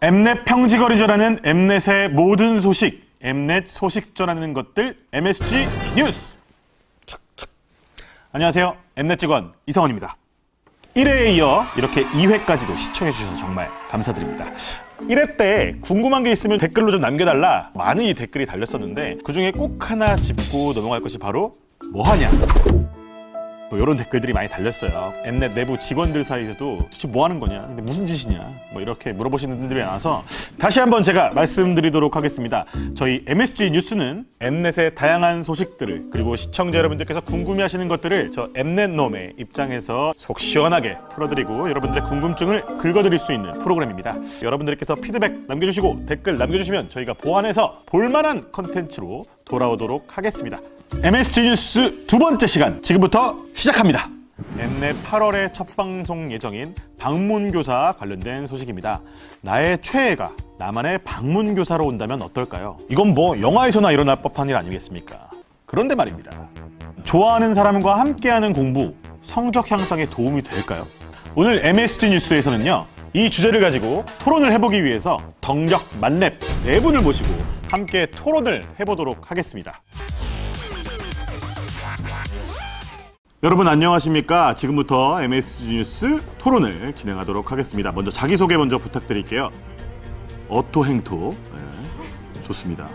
엠넷 평지거리 전하는 엠넷의 모든 소식, 엠넷 소식 전하는 것들, MSG 뉴스. 안녕하세요, 엠넷 직원 이성원입니다. 1회에 이어 이렇게 2회까지도 시청해주셔서 정말 감사드립니다. 1회 때 궁금한 게 있으면 댓글로 좀 남겨달라 많은 이 댓글이 달렸었는데 그중에 꼭 하나 짚고 넘어갈 것이 바로 뭐하냐? 뭐 이런 댓글들이 많이 달렸어요. 엠넷 내부 직원들 사이에서도 도대체 뭐 하는 거냐? 근데 무슨 짓이냐? 뭐 이렇게 물어보시는 분들이 많아서 다시 한번 제가 말씀드리도록 하겠습니다. 저희 MSG 뉴스는 엠넷의 다양한 소식들을 그리고 시청자 여러분들께서 궁금해하시는 것들을 저 엠넷놈의 입장에서 속 시원하게 풀어드리고 여러분들의 궁금증을 긁어드릴 수 있는 프로그램입니다. 여러분들께서 피드백 남겨주시고 댓글 남겨주시면 저희가 보완해서 볼만한 컨텐츠로 돌아오도록 하겠습니다. MSG 뉴스 두 번째 시간 지금부터 시작합니다. 엠넷 8월에 첫 방송 예정인 방문교사 관련된 소식입니다. 나의 최애가 나만의 방문교사로 온다면 어떨까요? 이건 뭐 영화에서나 일어날 법한 일 아니겠습니까? 그런데 말입니다. 좋아하는 사람과 함께하는 공부, 성적 향상에 도움이 될까요? 오늘 MSG 뉴스에서는요, 이 주제를 가지고 토론을 해보기 위해서 덕력 만렙 4분을 모시고 함께 토론을 해보도록 하겠습니다. 여러분 안녕하십니까? 지금부터 MSG 뉴스 토론을 진행하도록 하겠습니다. 먼저 자기소개 먼저 부탁드릴게요. 어토행토. 네, 좋습니다.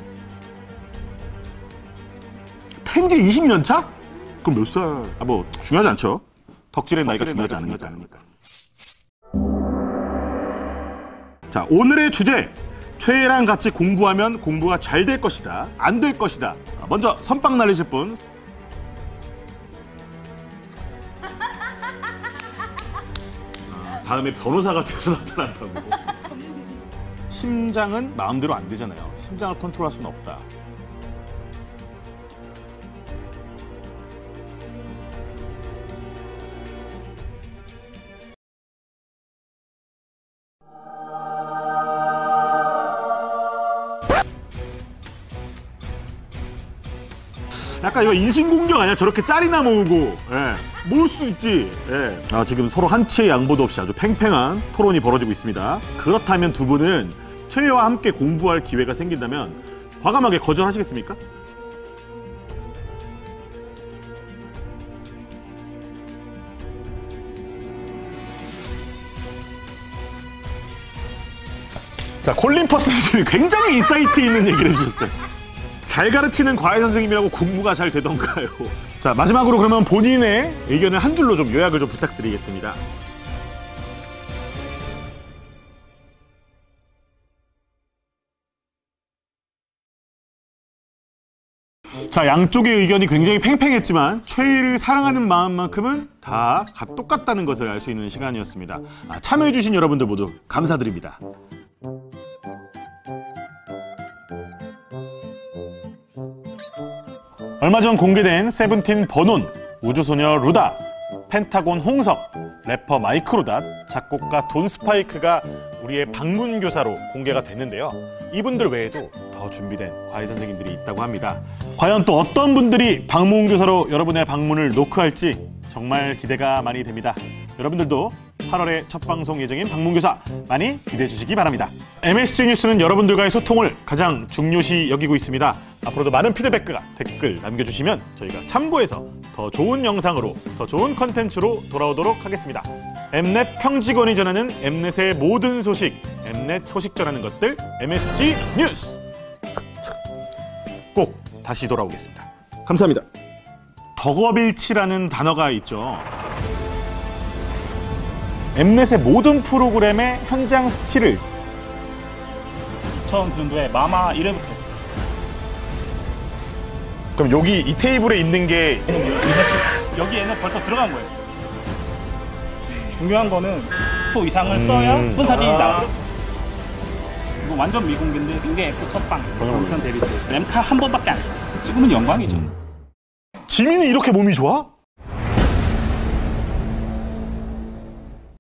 팬지 20년 차? 그럼 몇 살? 뭐 중요하지 않죠. 덕질의 나이가 중요하지 않으니까. 자, 오늘의 주제. 최애랑 같이 공부하면 공부가 잘 될 것이다, 안 될 것이다. 먼저 선빵 날리실 분. 다음에 변호사가 되어서 나타난다고. 심장은 마음대로 안 되잖아요. 심장을 컨트롤할 수는 없다. 약간 이거 인신공격 아니야? 저렇게 짤이나 모으고. 예. 모을 수도 있지. 예. 지금 서로 한치의 양보도 없이 아주 팽팽한 토론이 벌어지고 있습니다. 그렇다면 두 분은 최애와 함께 공부할 기회가 생긴다면 과감하게 거절하시겠습니까? 자, 콜린 퍼슨님이 굉장히 인사이트 있는 얘기를 해주셨어요. 잘 가르치는 과외 선생님이라고 공부가 잘 되던가요? 자, 마지막으로 그러면 본인의 의견을 한 줄로 좀 요약을 좀 부탁드리겠습니다. 자, 양쪽의 의견이 굉장히 팽팽했지만 최애를 사랑하는 마음만큼은 다 똑같다는 것을 알 수 있는 시간이었습니다. 참여해주신 여러분들 모두 감사드립니다. 얼마 전 공개된 세븐틴 버논, 우주소녀 루다, 펜타곤 홍석, 래퍼 마이크로닷, 작곡가 돈 스파이크가 우리의 방문교사로 공개가 됐는데요. 이분들 외에도 더 준비된 과외 선생님들이 있다고 합니다. 과연 또 어떤 분들이 방문교사로 여러분의 방문을 노크할지 정말 기대가 많이 됩니다. 여러분들도 8월에 첫 방송 예정인 방문교사 많이 기대해 주시기 바랍니다. MSG 뉴스는 여러분들과의 소통을 가장 중요시 여기고 있습니다. 앞으로도 많은 피드백과 댓글 남겨주시면 저희가 참고해서 더 좋은 영상으로, 더 좋은 컨텐츠로 돌아오도록 하겠습니다. 엠넷 평지건이 전하는 엠넷의 모든 소식, 엠넷 소식 전하는 것들, MSG 뉴스! 꼭 다시 돌아오겠습니다. 감사합니다. 덕업일치라는 단어가 있죠. 엠넷의 모든 프로그램의 현장 스틸을 2000년도에 마마 1회부터 했어요. 그럼 여기 이 테이블에 있는 게 여기에는 벌써 들어간 거예요. 중요한 거는 10% 이상을 써야 예쁜 사진이 나와요. 이거 완전 미공개인데 이게 엑소 첫방 우선 데뷔 때 램카 한 번밖에 안 했어요. 찍으면 영광이죠. 지민이 이렇게 몸이 좋아?